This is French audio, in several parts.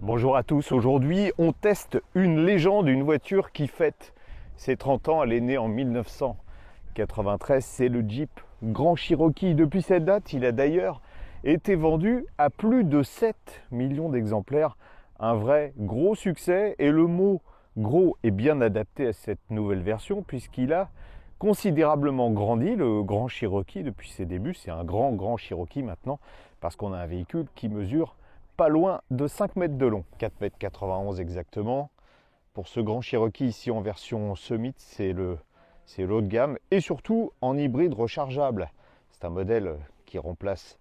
Bonjour à tous, aujourd'hui on teste une légende, une voiture qui fête ses 30 ans, elle est née en 1993, c'est le Jeep Grand Cherokee. Depuis cette date, il a d'ailleurs été vendu à plus de 7 millions d'exemplaires, un vrai gros succès, et le mot gros est bien adapté à cette nouvelle version puisqu'il a considérablement grandi, le Grand Cherokee depuis ses débuts. C'est un grand Cherokee maintenant parce qu'on a un véhicule qui mesure pas loin de 5 mètres de long, 4,91 m exactement. Pour ce Grand Cherokee ici en version Summit, c'est le haut de gamme et surtout en hybride rechargeable. C'est un modèle qui remplace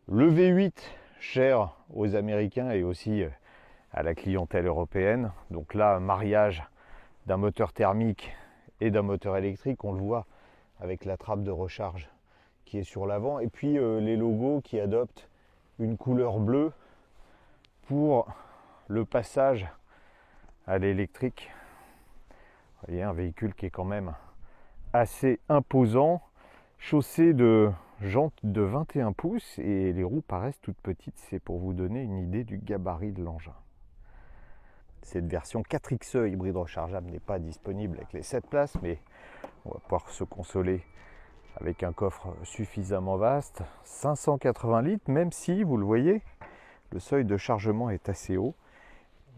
le V8 cher aux Américains et aussi à la clientèle européenne. Donc là, un mariage d'un moteur thermique et d'un moteur électrique, on le voit avec la trappe de recharge qui est sur l'avant et puis les logos qui adoptent une couleur bleue pour le passage à l'électrique. Vous voyez, un véhicule qui est quand même assez imposant, chaussé de jantes de 21 pouces et les roues paraissent toutes petites. C'est pour vous donner une idée du gabarit de l'engin. Cette version 4XE hybride rechargeable n'est pas disponible avec les 7 places, mais on va pouvoir se consoler avec un coffre suffisamment vaste, 580 litres, même si, vous le voyez, le seuil de chargement est assez haut.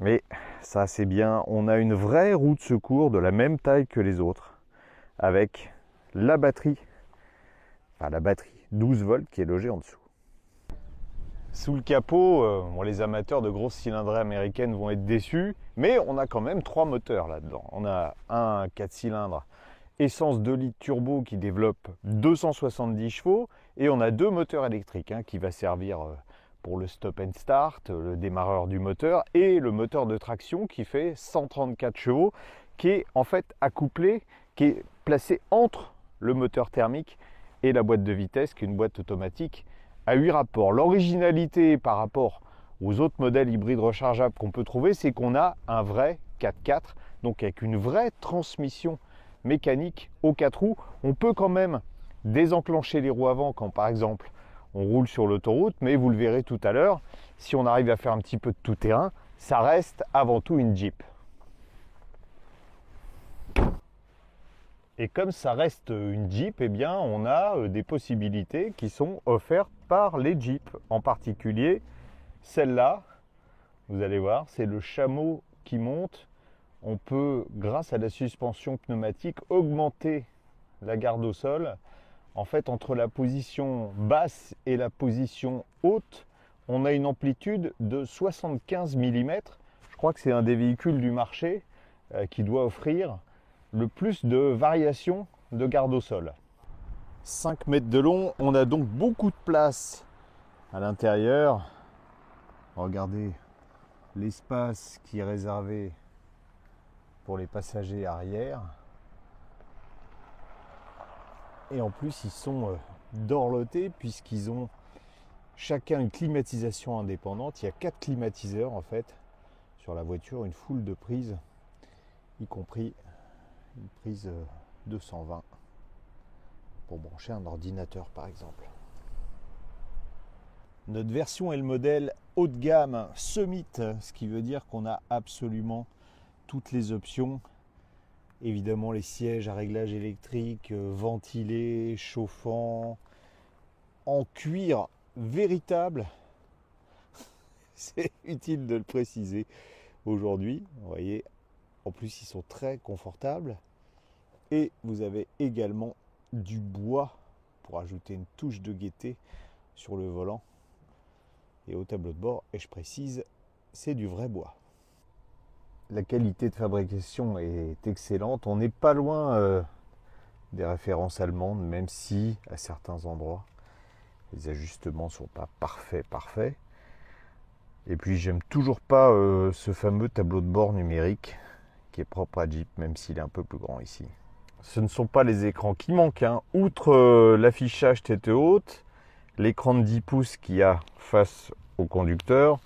Mais ça, c'est bien, on a une vraie roue de secours de la même taille que les autres, avec la batterie 12 volts qui est logée en dessous. Sous le capot, les amateurs de grosses cylindrées américaines vont être déçus, mais on a quand même 3 moteurs là-dedans. On a un 4 cylindres essence 2 litres turbo qui développe 270 chevaux et on a 2 moteurs électriques qui va servir pour le stop and start, le démarreur du moteur, et le moteur de traction qui fait 134 chevaux, qui est en fait accouplé, qui est placé entre le moteur thermique et la boîte de vitesse, qui est une boîte automatique à 8 rapports. L'originalité par rapport aux autres modèles hybrides rechargeables qu'on peut trouver, c'est qu'on a un vrai 4x4, donc avec une vraie transmission mécanique aux 4 roues. On peut quand même désenclencher les roues avant quand par exemple on roule sur l'autoroute, mais vous le verrez tout à l'heure, si on arrive à faire un petit peu de tout-terrain, ça reste avant tout une Jeep. Et comme ça reste une Jeep, eh bien, on a des possibilités qui sont offertes par les Jeeps. En particulier, celle-là, vous allez voir, c'est le chameau qui monte. On peut, grâce à la suspension pneumatique, augmenter la garde au sol. En fait, entre la position basse et la position haute, on a une amplitude de 75 mm. Je crois que c'est un des véhicules du marché qui doit offrir le plus de variations de garde au sol. 5 mètres de long, on a donc beaucoup de place à l'intérieur. Regardez l'espace qui est réservé pour les passagers arrière. Et en plus, ils sont dorlotés puisqu'ils ont chacun une climatisation indépendante. Il y a 4 climatiseurs en fait sur la voiture, une foule de prises, y compris une prise 220 pour brancher un ordinateur par exemple. Notre version est le modèle haut de gamme Summit, ce qui veut dire qu'on a absolument toutes les options. Évidemment les sièges à réglage électrique, ventilés, chauffants, en cuir véritable. C'est utile de le préciser aujourd'hui. Vous voyez, en plus ils sont très confortables. Et vous avez également du bois pour ajouter une touche de gaieté sur le volant et au tableau de bord. Et je précise, c'est du vrai bois. La qualité de fabrication est excellente. On n'est pas loin des références allemandes, même si à certains endroits, les ajustements ne sont pas parfaits. Et puis j'aime toujours pas ce fameux tableau de bord numérique qui est propre à Jeep, même s'il est un peu plus grand ici. Ce ne sont pas les écrans qui manquent. Outre l'affichage tête haute, l'écran de 10 pouces qu'il y a face au conducteur,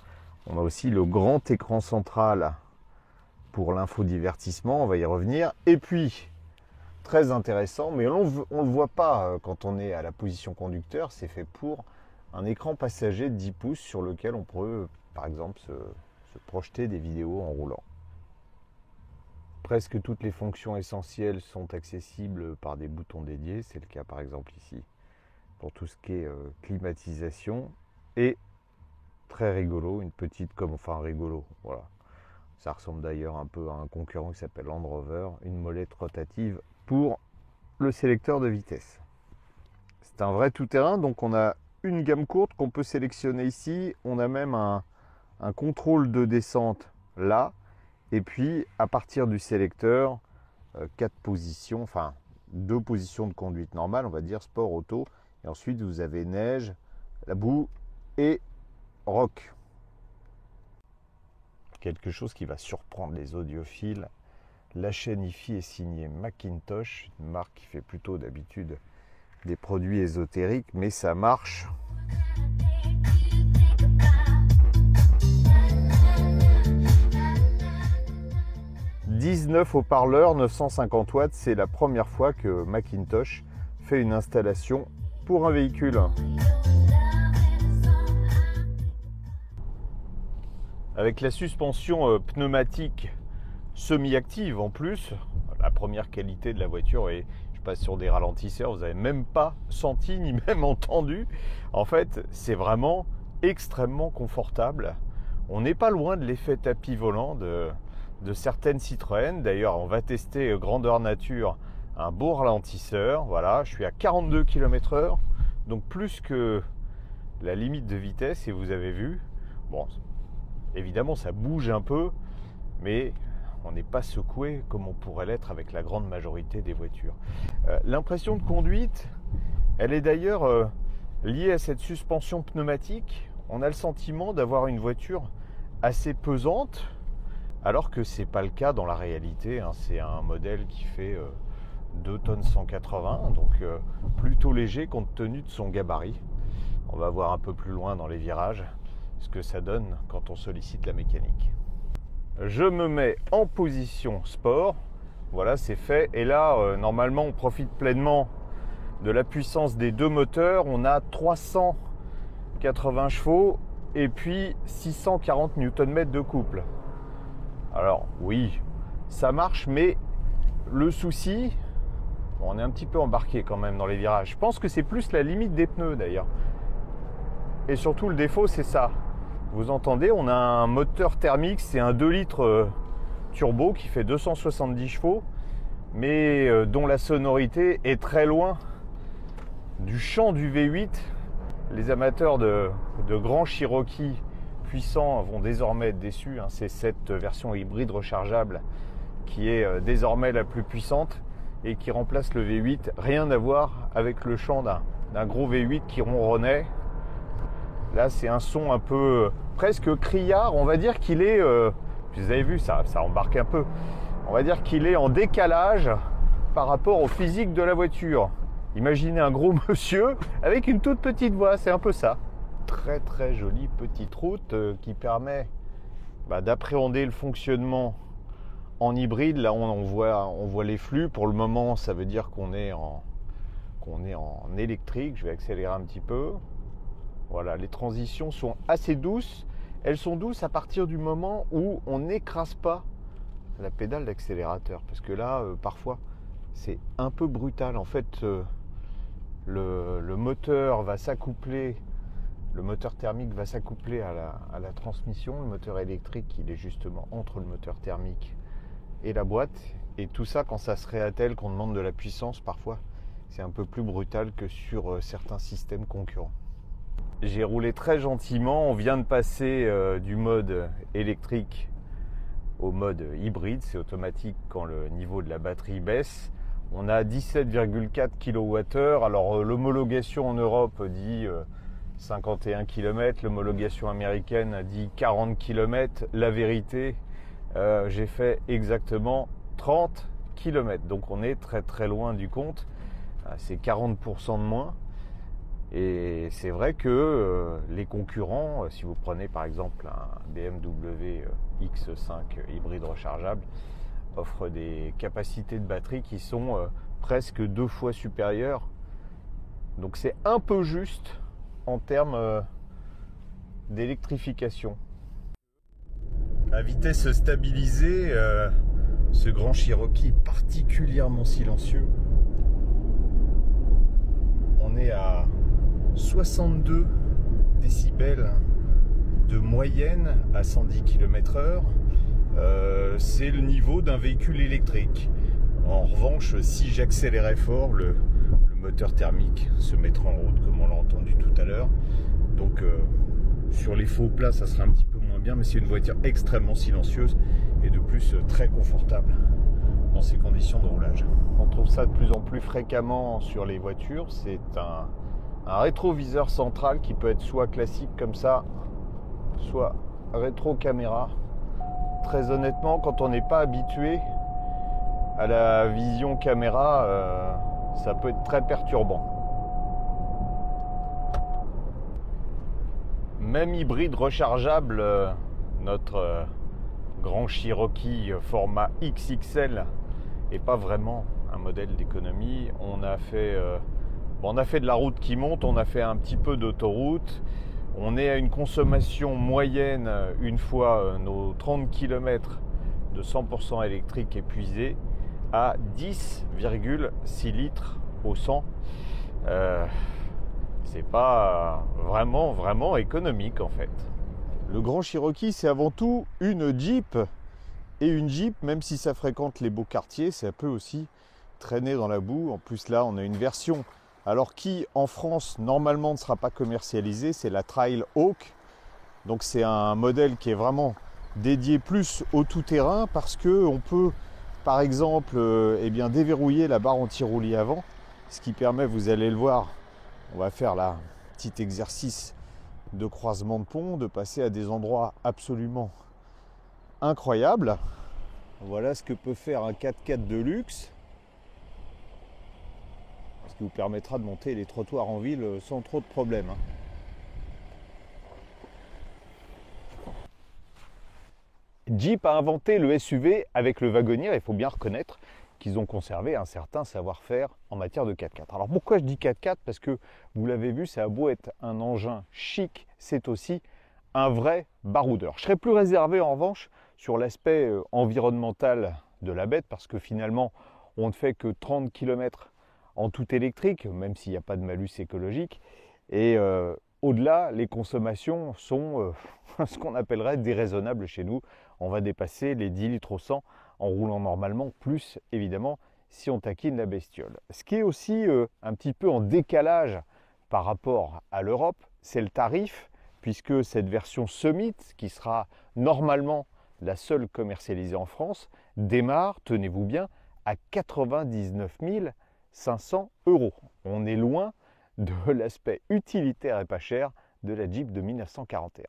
on a aussi le grand écran central pour l'infodivertissement, on va y revenir. Et puis, très intéressant, mais on ne le voit pas quand on est à la position conducteur, c'est fait pour un écran passager de 10 pouces sur lequel on peut, par exemple, se projeter des vidéos en roulant. Presque toutes les fonctions essentielles sont accessibles par des boutons dédiés. C'est le cas par exemple ici pour tout ce qui est climatisation. Et très rigolo, une petite enfin rigolo, voilà. Ça ressemble d'ailleurs un peu à un concurrent qui s'appelle Land Rover, une molette rotative pour le sélecteur de vitesse. C'est un vrai tout-terrain, donc on a une gamme courte qu'on peut sélectionner ici. On a même un contrôle de descente là. Et puis, à partir du sélecteur, 4 positions, enfin 2 positions de conduite normale, on va dire sport, auto. Et ensuite, vous avez neige, la boue et rock. Quelque chose qui va surprendre les audiophiles. La chaîne hi-fi est signée Macintosh, une marque qui fait plutôt d'habitude des produits ésotériques, mais ça marche. 19 haut-parleurs, 950 watts, c'est la première fois que Macintosh fait une installation pour un véhicule. Avec la suspension pneumatique semi-active en plus, la première qualité de la voiture, et je passe sur des ralentisseurs, vous n'avez même pas senti ni même entendu. En fait, c'est vraiment extrêmement confortable. On n'est pas loin de l'effet tapis volant de certaines Citroën. D'ailleurs, on va tester grandeur nature un beau ralentisseur. Voilà, je suis à 42 km/h, donc plus que la limite de vitesse, et vous avez vu. Bon, évidemment, ça bouge un peu, mais on n'est pas secoué comme on pourrait l'être avec la grande majorité des voitures. L'impression de conduite, elle est d'ailleurs liée à cette suspension pneumatique. On a le sentiment d'avoir une voiture assez pesante, alors que ce n'est pas le cas dans la réalité. C'est un modèle qui fait 2 tonnes 180, donc plutôt léger compte tenu de son gabarit. On va voir un peu plus loin dans les virages ce que ça donne quand on sollicite la mécanique. Je me mets en position sport, voilà, c'est fait. Et là, normalement, on profite pleinement de la puissance des deux moteurs. On a 380 chevaux et puis 640 Nm de couple. Alors oui, ça marche, mais le souci, on est un petit peu embarqué quand même dans les virages. Je pense que c'est plus la limite des pneus d'ailleurs. Et surtout le défaut, c'est ça. Vous entendez, on a un moteur thermique, c'est un 2 litres turbo qui fait 270 chevaux, mais dont la sonorité est très loin du chant du V8. Les amateurs de grands Cherokee puissants vont désormais être déçus. C'est cette version hybride rechargeable qui est désormais la plus puissante et qui remplace le V8. Rien à voir avec le chant d'un gros V8 qui ronronnait. Là, c'est un son un peu presque criard. On va dire qu'il est, vous avez vu, ça embarque un peu. On va dire qu'il est en décalage par rapport au physique de la voiture. Imaginez un gros monsieur avec une toute petite voix, c'est un peu ça. Très très jolie petite route qui permet d'appréhender le fonctionnement en hybride. Là, on voit les flux. Pour le moment, ça veut dire qu'on est en électrique. Je vais accélérer un petit peu. Voilà, les transitions sont assez douces. Elles sont douces à partir du moment où on n'écrase pas la pédale d'accélérateur. Parce que là, parfois, c'est un peu brutal. En fait, le moteur va s'accoupler, le moteur thermique va s'accoupler à la transmission. Le moteur électrique, il est justement entre le moteur thermique et la boîte. Et tout ça, quand ça se réattelle, qu'on demande de la puissance, parfois, c'est un peu plus brutal que sur certains systèmes concurrents. J'ai roulé très gentiment. On vient de passer du mode électrique au mode hybride. C'est automatique quand le niveau de la batterie baisse. On a 17,4 kWh. Alors l'homologation en Europe dit 51 km. L'homologation américaine dit 40 km. La vérité, j'ai fait exactement 30 km. Donc on est très très loin du compte. C'est 40% de moins. Et c'est vrai que les concurrents, si vous prenez par exemple un BMW X5 hybride rechargeable, offrent des capacités de batterie qui sont presque 2 fois supérieures. Donc c'est un peu juste en termes d'électrification. À vitesse stabilisée, ce Grand Cherokee particulièrement silencieux. On est à 62 décibels de moyenne à 110 km/h. C'est le niveau d'un véhicule électrique. En revanche, si j'accélérais fort, le moteur thermique se mettra en route, comme on l'a entendu tout à l'heure. Donc sur les faux plats, ça sera un petit peu moins bien, mais c'est une voiture extrêmement silencieuse et de plus très confortable dans ces conditions de roulage. On trouve ça de plus en plus fréquemment sur les voitures. C'est un rétroviseur central qui peut être soit classique comme ça, soit rétro-caméra. Très honnêtement, quand on n'est pas habitué à la vision caméra, ça peut être très perturbant. Même hybride rechargeable, notre Grand Cherokee format XXL n'est pas vraiment un modèle d'économie. On a fait de la route qui monte, on a fait un petit peu d'autoroute. On est à une consommation moyenne, une fois nos 30 km de 100% électrique épuisés, à 10,6 litres au 100. C'est pas vraiment économique en fait. Le Grand Cherokee, c'est avant tout une Jeep. Et une Jeep, même si ça fréquente les beaux quartiers, ça peut aussi traîner dans la boue. En plus là, on a une version, alors qui en France normalement ne sera pas commercialisée, c'est la Trailhawk. Donc c'est un modèle qui est vraiment dédié plus au tout-terrain parce qu'on peut par exemple déverrouiller la barre anti-roulis avant, ce qui permet, vous allez le voir, on va faire là un petit exercice de croisement de pont, de passer à des endroits absolument incroyables. Voilà ce que peut faire un 4x4 de luxe, ce qui vous permettra de monter les trottoirs en ville sans trop de problèmes. Jeep a inventé le SUV avec le wagonnier. Il faut bien reconnaître qu'ils ont conservé un certain savoir-faire en matière de 4x4. Alors pourquoi je dis 4x4 ? Parce que vous l'avez vu, ça a beau être un engin chic, c'est aussi un vrai baroudeur. Je serais plus réservé en revanche sur l'aspect environnemental de la bête, parce que finalement on ne fait que 30 km en tout électrique, même s'il n'y a pas de malus écologique. Et au-delà, les consommations sont ce qu'on appellerait déraisonnables chez nous. On va dépasser les 10 litres au 100 en roulant normalement, plus évidemment si on taquine la bestiole. Ce qui est aussi un petit peu en décalage par rapport à l'Europe, c'est le tarif, puisque cette version Summit, qui sera normalement la seule commercialisée en France, démarre, tenez-vous bien, à 99 500 €. On est loin de l'aspect utilitaire et pas cher de la Jeep de 1941.